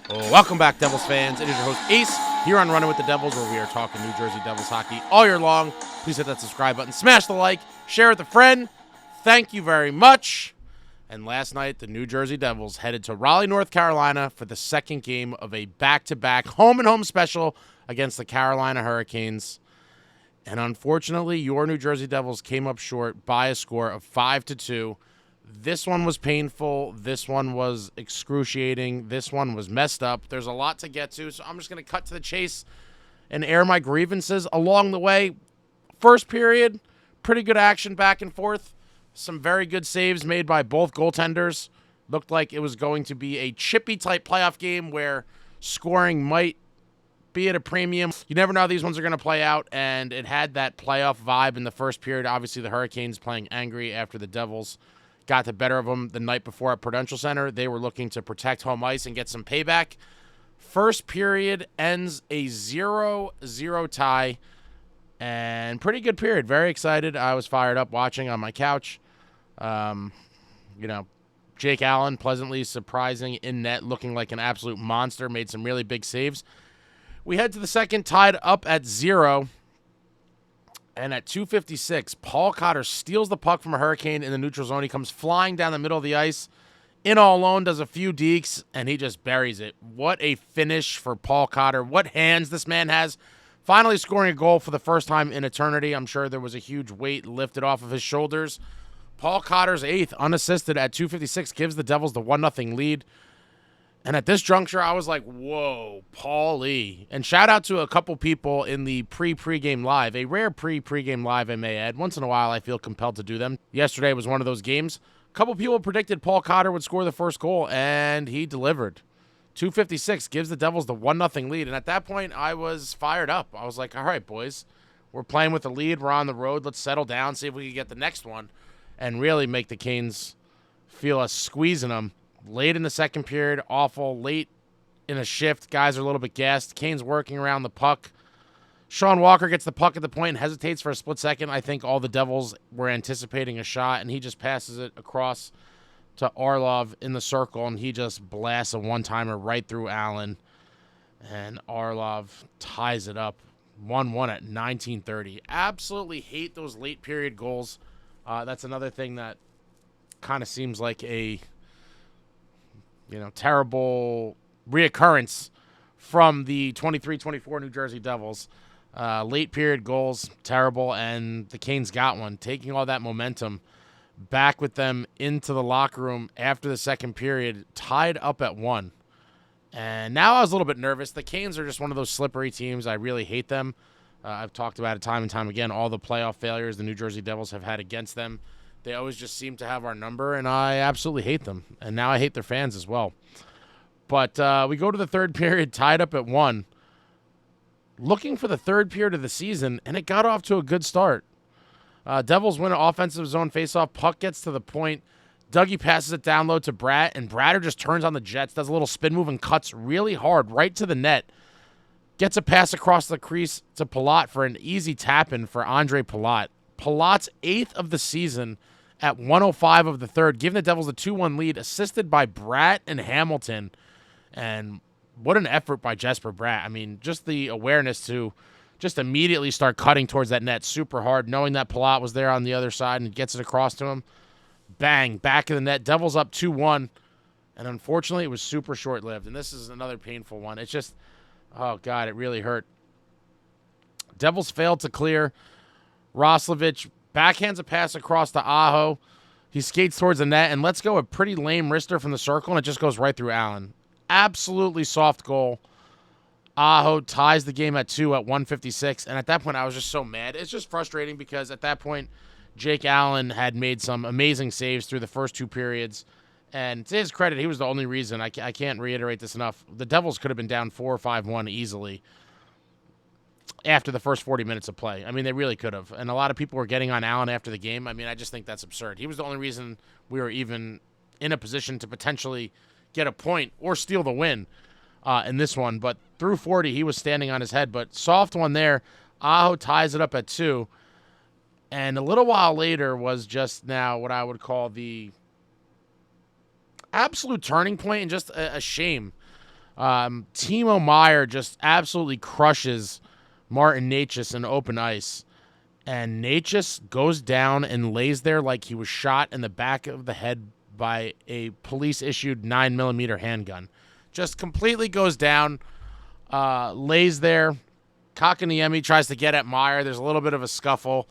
Welcome back, Devils fans. It is your host, Ace, here on Running with the Devils, where we are talking New Jersey Devils hockey all year long. Please hit that subscribe button, smash the like, share with a friend. Thank you very much. And last night, the New Jersey Devils headed to Raleigh, North Carolina for the second game of a back-to-back home-and-home special against the Carolina Hurricanes. And unfortunately, your New Jersey Devils came up short by a score of 5-2. This one was painful. This one was excruciating. This one was messed up. There's a lot to get to, so I'm just going to cut to the chase and air my grievances along the way. First period, pretty good action back and forth. Some very good saves made by both goaltenders. Looked like it was going to be a chippy-type playoff game where scoring might be at a premium. You never know how these ones are going to play out, and it had that playoff vibe in the first period. Obviously, the Hurricanes playing angry after the Devils got the better of them the night before at Prudential Center. They were looking to protect home ice and get some payback. First period ends a 0-0 tie, and pretty good period. Very excited. I was fired up watching on my couch. Jake Allen, pleasantly surprising in net, looking like an absolute monster, made some really big saves. We head to the second, tied up at 0. And at 2:56, Paul Cotter steals the puck from a Hurricane in the neutral zone. He comes flying down the middle of the ice, in all alone, does a few dekes, and he just buries it. What a finish for Paul Cotter. What hands this man has. Finally scoring a goal for the first time in eternity. I'm sure there was a huge weight lifted off of his shoulders. Paul Cotter's 8th, unassisted at 2:56, gives the Devils the 1-0 lead. And at this juncture, I was like, whoa, Paulie. And shout out to a couple people in the pre-pregame live, a rare pre-pregame live, I may add. Once in a while, I feel compelled to do them. Yesterday was one of those games. A couple people predicted Paul Cotter would score the first goal, and he delivered. 2:56 gives the Devils the 1-0 lead. And at that point, I was fired up. I was like, all right, boys, we're playing with the lead. We're on the road. Let's settle down, see if we can get the next one, and really make the Canes feel us squeezing them. Late in the second period, awful. Late in a shift, guys are a little bit gassed. Kane's working around the puck. Sean Walker gets the puck at the point and hesitates for a split second. I think all the Devils were anticipating a shot, and he just passes it across to Orlov in the circle, and he just blasts a one-timer right through Allen. And Orlov ties it up 1-1 at 19:30. Absolutely hate those late period goals. That's another thing that kind of seems like a terrible reoccurrence from the 23-24 New Jersey Devils. Late period goals, terrible, and the Canes got one. Taking all that momentum back with them into the locker room after the second period, tied up at 1. And now I was a little bit nervous. The Canes are just one of those slippery teams. I really hate them. I've talked about it time and time again, all the playoff failures the New Jersey Devils have had against them. They always just seem to have our number, and I absolutely hate them. And now I hate their fans as well. But we go to the third period, tied up at 1. Looking for the third period of the season, and it got off to a good start. Devils win an offensive zone faceoff. Puck gets to the point. Dougie passes it down low to Brad, and Bratter just turns on the Jets, does a little spin move, and cuts really hard right to the net. Gets a pass across the crease to Palat for an easy tap-in for Ondrej Palat. Palat's 8th of the season at 1:05 of the third, giving the Devils a 2-1 lead, assisted by Bratt and Hamilton. And what an effort by Jesper Bratt. I mean, just the awareness to just immediately start cutting towards that net super hard, knowing that Palat was there on the other side and gets it across to him. Bang, back of the net. Devils up 2-1. And unfortunately, it was super short-lived. And this is another painful one. It's just, oh, God, it really hurt. Devils failed to clear. Roslovic backhands a pass across to Aho. He skates towards the net and lets go a pretty lame wrister from the circle, and it just goes right through Allen. Absolutely soft goal. Aho ties the game at 2 at 1:56, and at that point I was just so mad. It's just frustrating because at that point Jake Allen had made some amazing saves through the first two periods, and to his credit, he was the only reason. I can't reiterate this enough. The Devils could have been down 4 or 5-1 easily after the first 40 minutes of play. I mean, they really could have. And a lot of people were getting on Allen after the game. I mean, I just think that's absurd. He was the only reason we were even in a position to potentially get a point or steal the win in this one. But through 40, he was standing on his head. But soft one there. Aho ties it up at 2. And a little while later was just now what I would call the absolute turning point and just a shame. Timo Meier just absolutely crushes Martin Necas in open ice. And Necas goes down and lays there like he was shot in the back of the head by a police-issued 9mm handgun. Just completely goes down, lays there. Kakaniemi tries to get at Meier. There's a little bit of a scuffle.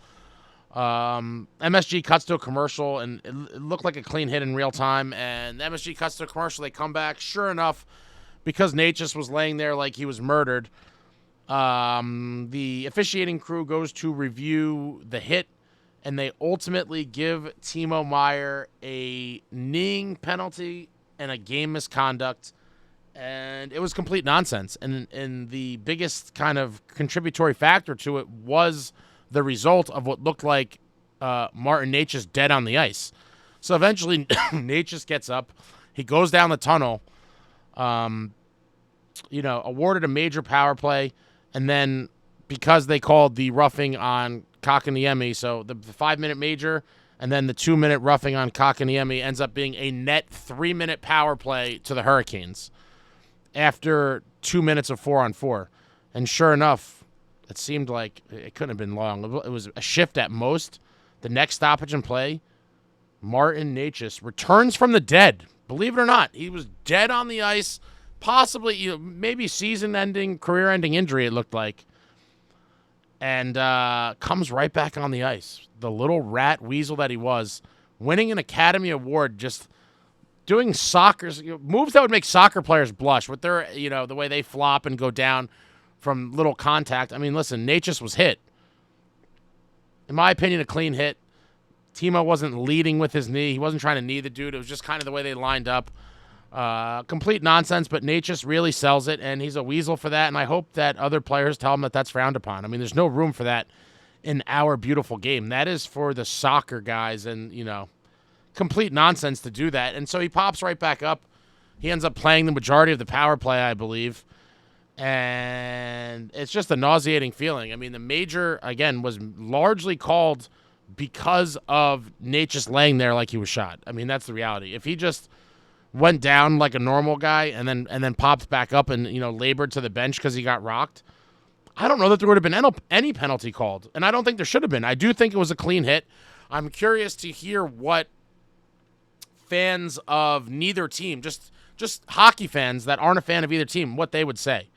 MSG cuts to a commercial, and it looked like a clean hit in real time. And MSG cuts to a commercial. They come back. Sure enough, because Necas was laying there like he was murdered, the officiating crew goes to review the hit, and they ultimately give Timo Meier a kneeing penalty and a game misconduct. And it was complete nonsense. And the biggest kind of contributory factor to it was the result of what looked like Martin Necas dead on the ice. So eventually, Necas gets up. He goes down the tunnel, awarded a major power play. And then because they called the roughing on Kakaniemi, so the 5-minute major and then the 2-minute roughing on Kakaniemi ends up being a net 3-minute power play to the Hurricanes after 2 minutes of 4-on-4. And sure enough, it seemed like it couldn't have been long. It was a shift at most. The next stoppage in play, Martin Necas returns from the dead. Believe it or not, he was dead on the ice, possibly maybe season-ending, career-ending injury, it looked like, and comes right back on the ice. The little rat weasel that he was, winning an Academy Award, just doing moves that would make soccer players blush with their, the way they flop and go down from little contact. I mean, listen, Necas was hit. In my opinion, a clean hit. Timo wasn't leading with his knee. He wasn't trying to knee the dude. It was just kind of the way they lined up. Complete nonsense, but Necas really sells it, and he's a weasel for that, and I hope that other players tell him that that's frowned upon. I mean, there's no room for that in our beautiful game. That is for the soccer guys, and, complete nonsense to do that. And so he pops right back up. He ends up playing the majority of the power play, I believe, and it's just a nauseating feeling. I mean, the major, again, was largely called because of Necas laying there like he was shot. I mean, that's the reality. If he just went down like a normal guy and then popped back up and, labored to the bench because he got rocked, I don't know that there would have been any penalty called, and I don't think there should have been. I do think it was a clean hit. I'm curious to hear what fans of neither team, just hockey fans that aren't a fan of either team, what they would say.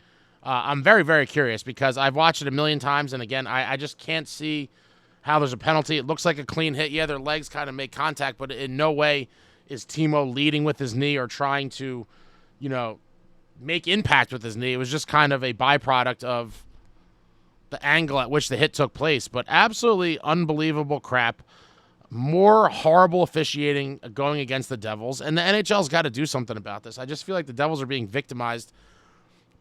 I'm very, very curious because I've watched it a million times, and again, I just can't see how there's a penalty. It looks like a clean hit. Yeah, their legs kind of make contact, but in no way is Timo leading with his knee or trying to, make impact with his knee. It was just kind of a byproduct of the angle at which the hit took place. But absolutely unbelievable crap. More horrible officiating going against the Devils. And the NHL's got to do something about this. I just feel like the Devils are being victimized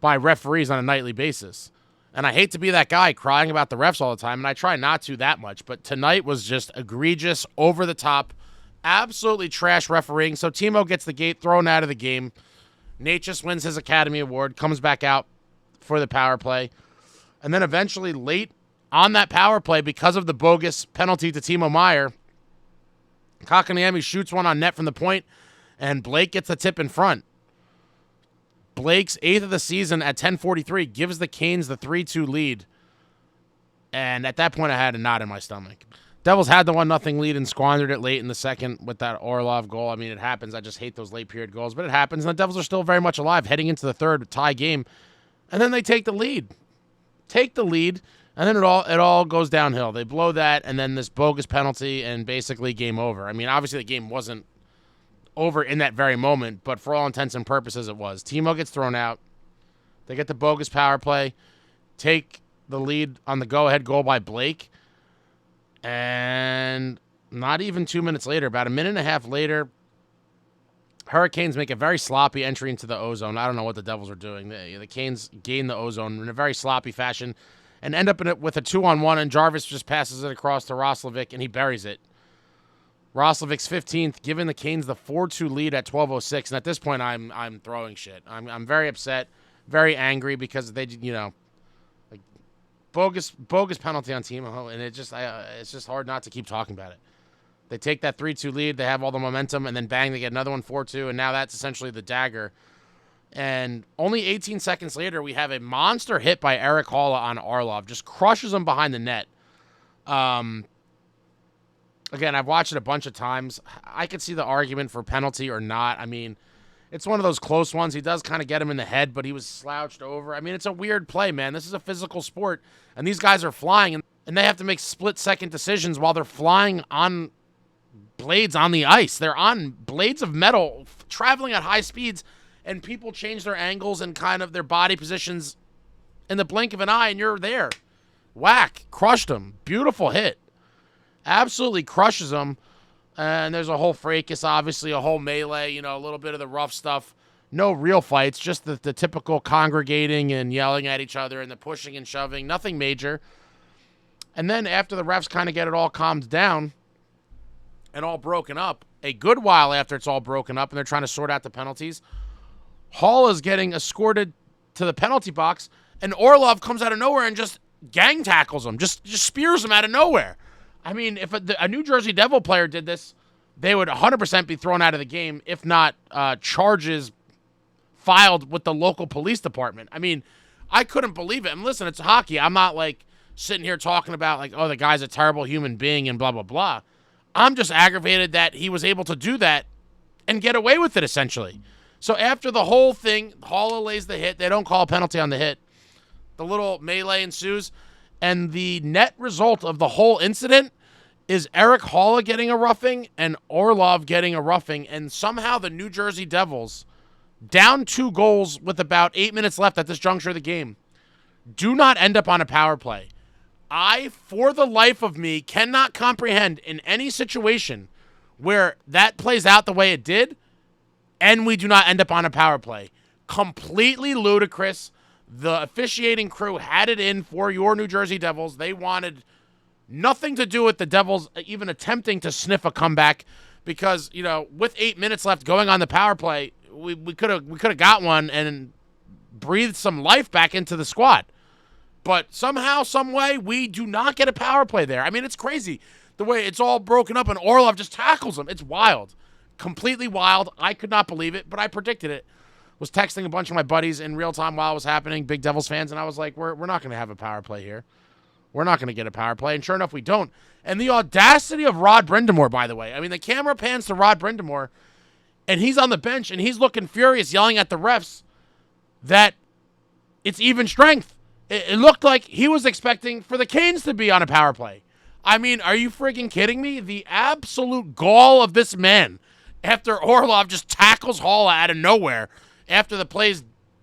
by referees on a nightly basis. And I hate to be that guy crying about the refs all the time, and I try not to that much. But tonight was just egregious, over the top, absolutely trash refereeing. So Timo gets the gate thrown out of the game. Necas wins his Academy Award, comes back out for the power play. And then eventually late on that power play, because of the bogus penalty to Timo Meier, Kakaniemi shoots one on net from the point, and Blake gets the tip in front. Blake's 8th of the season at 10:43 gives the Canes the 3-2 lead. And at that point, I had a knot in my stomach. Devils had the 1-0 lead and squandered it late in the second with that Orlov goal. I mean, it happens. I just hate those late period goals, but it happens. And the Devils are still very much alive heading into the third tie game. And then they take the lead. And then it all goes downhill. They blow that, and then this bogus penalty, and basically game over. I mean, obviously the game wasn't over in that very moment, but for all intents and purposes, it was. Timo gets thrown out. They get the bogus power play, take the lead on the go-ahead goal by Blake, and not even 2 minutes later, about a minute and a half later, Hurricanes make a very sloppy entry into the O-zone. I don't know what the Devils are doing. The Canes gain the O-zone in a very sloppy fashion and end up in it with a 2-on-1, and Jarvis just passes it across to Roslovic, and he buries it. Roslovic's 15th, giving the Canes the 4-2 lead at 12:06, and at this point, I'm throwing shit. I'm very upset, very angry because they, like bogus penalty on Timo, and it's just hard not to keep talking about it. They take that 3-2 lead, they have all the momentum, and then bang, they get another one 4-2, and now that's essentially the dagger. And only 18 seconds later, we have a monster hit by Eric Haula on Orlov. Just crushes him behind the net. Again, I've watched it a bunch of times. I could see the argument for penalty or not. I mean, it's one of those close ones. He does kind of get him in the head, but he was slouched over. I mean, it's a weird play, man. This is a physical sport, and these guys are flying, and they have to make split-second decisions while they're flying on blades on the ice. They're on blades of metal, traveling at high speeds, and people change their angles and kind of their body positions in the blink of an eye, and you're there. Whack. Crushed him. Beautiful hit. Absolutely crushes him. And there's a whole fracas, obviously, a whole melee, a little bit of the rough stuff. No real fights, just the typical congregating and yelling at each other and the pushing and shoving. Nothing major. And then after the refs kind of get it all calmed down and all broken up, a good while after it's all broken up and they're trying to sort out the penalties, Hall is getting escorted to the penalty box, and Orlov comes out of nowhere and just gang tackles him, just spears him out of nowhere. I mean, if a New Jersey Devil player did this, they would 100% be thrown out of the game, if not charges filed with the local police department. I mean, I couldn't believe it. And listen, it's hockey. I'm not like sitting here talking about like, oh, the guy's a terrible human being and blah, blah, blah. I'm just aggravated that he was able to do that and get away with it, essentially. So after the whole thing, Haula lays the hit. They don't call a penalty on the hit. The little melee ensues. And the net result of the whole incident is Eric Haula getting a roughing and Orlov getting a roughing. And somehow the New Jersey Devils, down 2 goals with about 8 minutes left at this juncture of the game, do not end up on a power play. I, for the life of me, cannot comprehend in any situation where that plays out the way it did and we do not end up on a power play. Completely ludicrous. The officiating crew had it in for your New Jersey Devils. They wanted nothing to do with the Devils even attempting to sniff a comeback because, with 8 minutes left going on the power play, we could have got one and breathed some life back into the squad. But somehow, some way, we do not get a power play there. I mean, it's crazy the way it's all broken up and Orlov just tackles him. It's wild. Completely wild. I could not believe it, but I predicted it. Was texting a bunch of my buddies in real time while it was happening, big Devils fans, and I was like, we're not going to have a power play here. We're not going to get a power play, and sure enough, we don't. And the audacity of Rod Brindamore, by the way. I mean, the camera pans to Rod Brindamore, and he's on the bench, and he's looking furious, yelling at the refs that it's even strength. It looked like he was expecting for the Canes to be on a power play. I mean, are you friggin' kidding me? The absolute gall of this man after Orlov just tackles Haula out of nowhere after the play's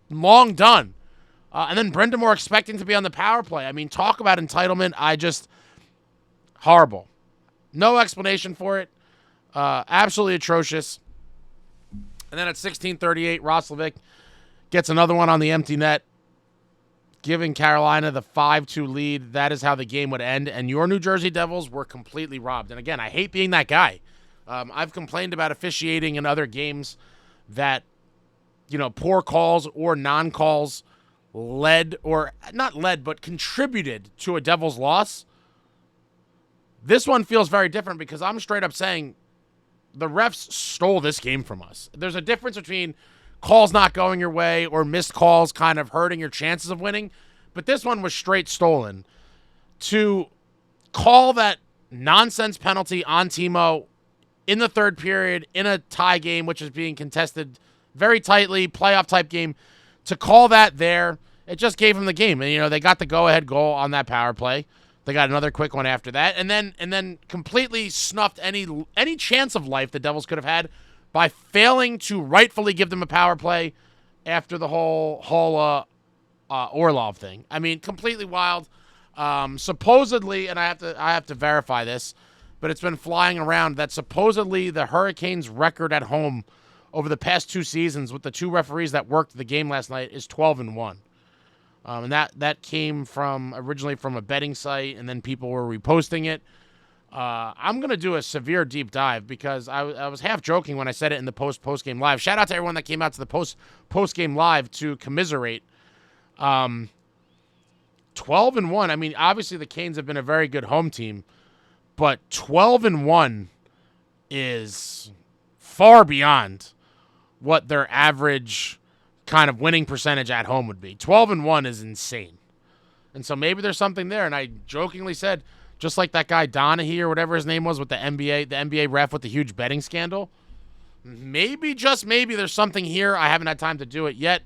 long done. And then Brindamore expecting to be on the power play. I mean, talk about entitlement. Horrible. No explanation for it. Absolutely atrocious. And then at 16:38, Roslovic gets another one on the empty net, giving Carolina the 5-2 lead. That is how the game would end. And your New Jersey Devils were completely robbed. And again, I hate being that guy. I've complained about officiating in other games that, poor calls or non-calls contributed to a Devils loss. This one feels very different because I'm straight up saying the refs stole this game from us. There's a difference between calls not going your way or missed calls kind of hurting your chances of winning, but this one was straight stolen. To call that nonsense penalty on Timo in the third period in a tie game, which is being contested very tightly, playoff-type game, to call that there, it just gave him the game. And, they got the go-ahead goal on that power play. They got another quick one after that, and then completely snuffed any chance of life the Devils could have had by failing to rightfully give them a power play after the whole Haula Orlov thing. I mean, completely wild. Supposedly, and I have to verify this, but it's been flying around that supposedly the Hurricanes' record at home over the past 2 seasons with the 2 referees that worked the game last night is 12-1. And that came originally from a betting site, and then people were reposting it. I'm going to do a severe deep dive because I was half joking when I said it in the post-game live. Shout out to everyone that came out to the post-game live to commiserate. 12-1. I mean, obviously the Canes have been a very good home team, but 12-1 is far beyond what their average kind of winning percentage at home would be. 12-1 is insane. And so maybe there's something there. And I jokingly said, just like that guy Donahue or whatever his name was with the NBA ref with the huge betting scandal, maybe, just maybe, there's something here. I haven't had time to do it yet.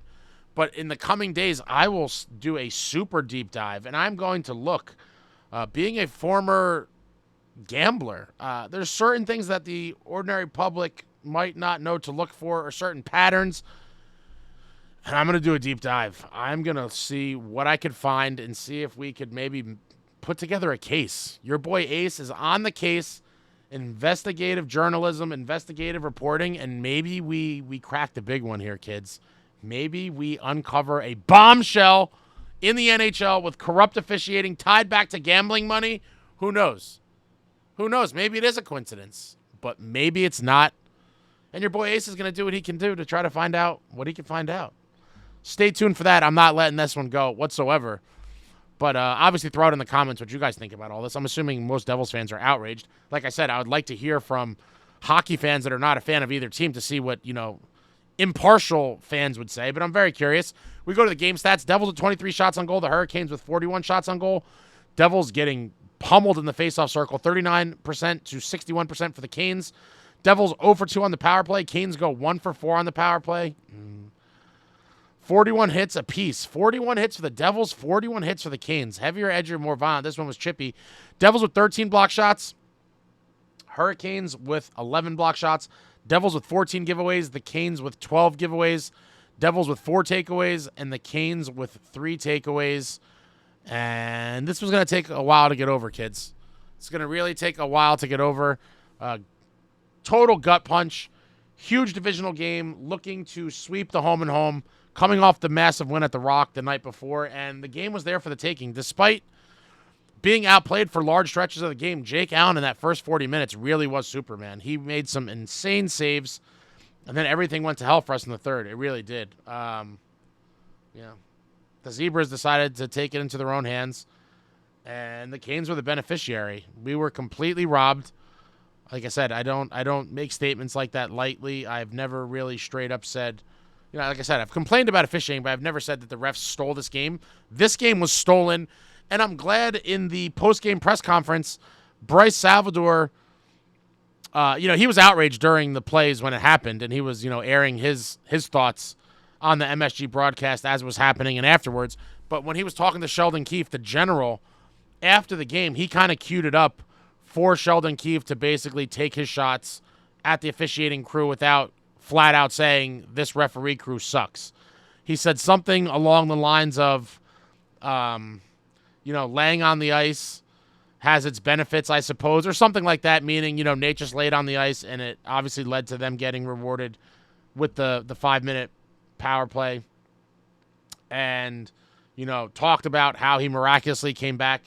But in the coming days, I will do a super deep dive, and I'm going to look. Being a former gambler, there's certain things that the ordinary public might not know to look for, or certain patterns. And I'm going to do a deep dive. I'm going to see what I could find and see if we could maybe put together a case. Your boy Ace is on the case. Investigative journalism, investigative reporting, and maybe we crack the big one here, kids. Maybe we uncover a bombshell in the NHL with corrupt officiating tied back to gambling money. Who knows? Who knows? Maybe it is a coincidence, but maybe it's not. And your boy Ace is going to do what he can do to try to find out what he can find out. Stay tuned for that. I'm not letting this one go whatsoever. But obviously throw it in the comments what you guys think about all this. I'm assuming most Devils fans are outraged. Like I said, I would like to hear from hockey fans that are not a fan of either team to see what, impartial fans would say, but I'm very curious. We go to the game stats. Devils with 23 shots on goal. The Hurricanes with 41 shots on goal. Devils getting pummeled in the faceoff circle, 39% to 61% for the Canes. Devils 0 for 2 on the power play. Canes go 1 for 4 on the power play. 41 hits apiece. 41 hits for the Devils, 41 hits for the Canes. Heavier, edgier, more violent. This one was chippy. Devils with 13 block shots. Hurricanes with 11 block shots. Devils with 14 giveaways, the Canes with 12 giveaways, Devils with 4 takeaways, and the Canes with 3 takeaways. And this was going to take a while to get over, kids. It's going to really take a while to get over. Total gut punch. Huge divisional game, looking to sweep the home and home, coming off the massive win at the Rock the night before, and the game was there for the taking. Despite being outplayed for large stretches of the game, Jake Allen in that first 40 minutes really was Superman. He made some insane saves, and then everything went to hell for us in the third. It really did. The Zebras decided to take it into their own hands, and the Canes were the beneficiary. We were completely robbed. Like I said, I don't make statements like that lightly. I've never really straight up said, like I said, I've complained about officiating, but I've never said that the refs stole this game. This game was stolen. And I'm glad in the post-game press conference, Bryce Salvador, he was outraged during the plays when it happened, and he was, airing his thoughts on the MSG broadcast as it was happening and afterwards. But when he was talking to Sheldon Keefe, the general, after the game, he kind of queued it up for Sheldon Keefe to basically take his shots at the officiating crew without flat out saying, this referee crew sucks. He said something along the lines of, laying on the ice has its benefits, I suppose, or something like that, meaning, Nate just laid on the ice, and it obviously led to them getting rewarded with the 5-minute power play. And, talked about how he miraculously came back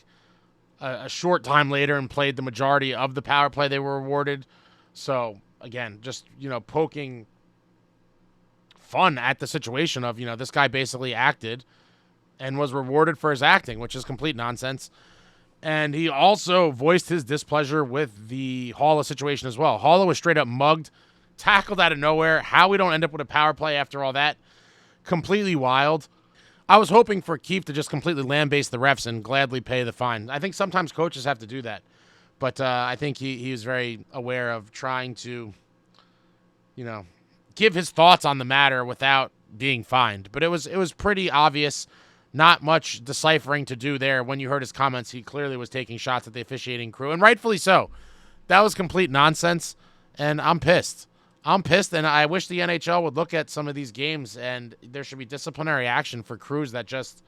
a short time later and played the majority of the power play they were awarded. So, again, just, poking fun at the situation of, this guy basically acted and was rewarded for his acting, which is complete nonsense. And he also voiced his displeasure with the Haula situation as well. Haula was straight up mugged, tackled out of nowhere. How we don't end up with a power play after all that, completely wild. I was hoping for Keefe to just completely lambaste the refs and gladly pay the fine. I think sometimes coaches have to do that. But I think he was very aware of trying to, give his thoughts on the matter without being fined. But it was pretty obvious. Not much deciphering to do there. When you heard his comments, he clearly was taking shots at the officiating crew, and rightfully so. That was complete nonsense, and I'm pissed. And I wish the NHL would look at some of these games, and there should be disciplinary action for crews that just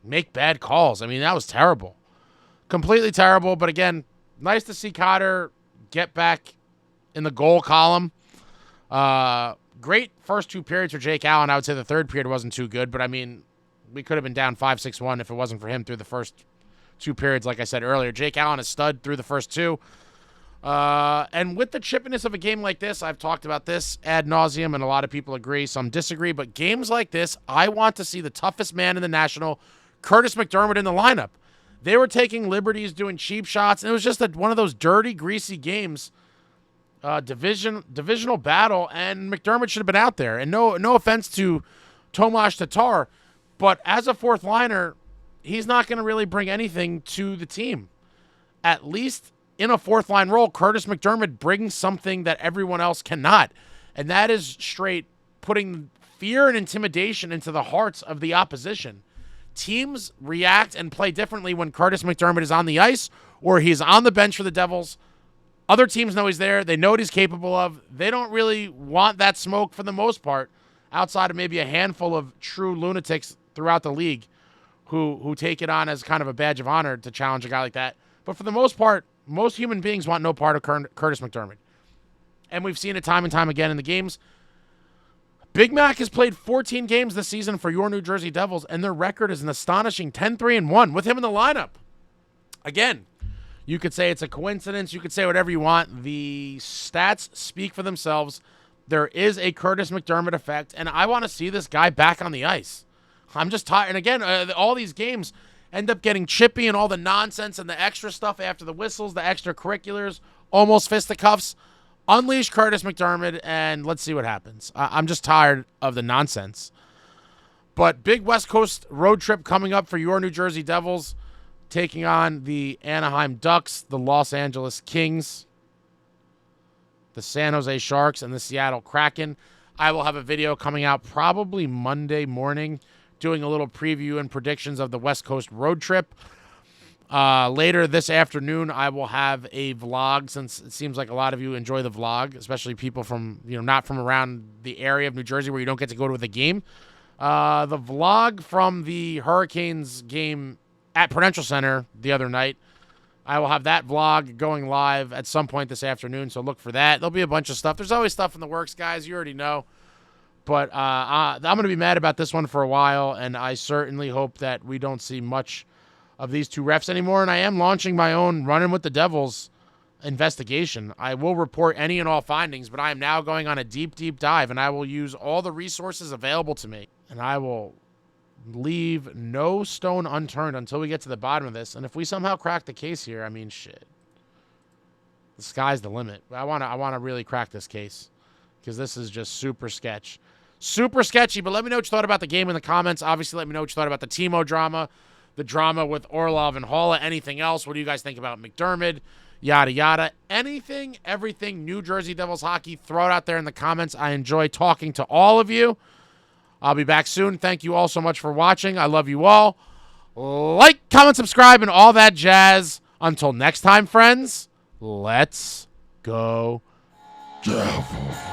make bad calls. I mean, that was terrible. Completely terrible, but again, nice to see Cotter get back in the goal column. Great first 2 periods for Jake Allen. I would say the third period wasn't too good, but I mean, we could have been down 5-6-1 if it wasn't for him through the first 2 periods, like I said earlier. Jake Allen is stud through the first 2. And with the chippiness of a game like this, I've talked about this ad nauseum, and a lot of people agree, some disagree, but games like this, I want to see the toughest man in the National, Curtis McDermott, in the lineup. They were taking liberties, doing cheap shots, and it was just one of those dirty, greasy games divisional battle, and McDermott should have been out there. And no offense to Tomas Tatar, but as a fourth liner, he's not going to really bring anything to the team. At least in a fourth line role, Curtis McDermott brings something that everyone else cannot, and that is straight putting fear and intimidation into the hearts of the opposition. Teams react and play differently when Curtis McDermott is on the ice or he's on the bench for the Devils. Other teams know he's there. They know what he's capable of. They don't really want that smoke for the most part, outside of maybe a handful of true lunatics throughout the league who take it on as kind of a badge of honor to challenge a guy like that. But for the most part, most human beings want no part of Curtis McDermott. And we've seen it time and time again in the games. Big Mac has played 14 games this season for your New Jersey Devils, and their record is an astonishing 10-3-1 with him in the lineup. Again, you could say it's a coincidence. You could say whatever you want. The stats speak for themselves. There is a Curtis McDermott effect, and I want to see this guy back on the ice. I'm just tired. And again, all these games end up getting chippy and all the nonsense and the extra stuff after the whistles, the extracurriculars, almost fisticuffs. Unleash Curtis McDermott, and let's see what happens. I'm just tired of the nonsense. But big West Coast road trip coming up for your New Jersey Devils, taking on the Anaheim Ducks, the Los Angeles Kings, the San Jose Sharks, and the Seattle Kraken. I will have a video coming out probably Monday morning doing a little preview and predictions of the West Coast road trip. Later this afternoon, I will have a vlog, since it seems like a lot of you enjoy the vlog, especially people from, not from around the area of New Jersey where you don't get to go to the game. The vlog from the Hurricanes game at Prudential Center the other night, I will have that vlog going live at some point this afternoon, so look for that. There'll be a bunch of stuff. There's always stuff in the works, guys. You already know. But I'm going to be mad about this one for a while, and I certainly hope that we don't see much of these two refs anymore. And I am launching my own Running with the Devils investigation. I will report any and all findings, but I am now going on a deep dive, and I will use all the resources available to me. And I will leave no stone unturned until we get to the bottom of this. And if we somehow crack the case here, I mean, shit. The sky's the limit. I want to really crack this case because this is just super sketch. Super sketchy, but let me know what you thought about the game in the comments. Obviously, let me know what you thought about the Timo drama, the drama with Orlov and Haula, anything else. What do you guys think about McDermott? Yada, yada. Anything, everything New Jersey Devils hockey, throw it out there in the comments. I enjoy talking to all of you. I'll be back soon. Thank you all so much for watching. I love you all. Like, comment, subscribe, and all that jazz. Until next time, friends, let's go Devils.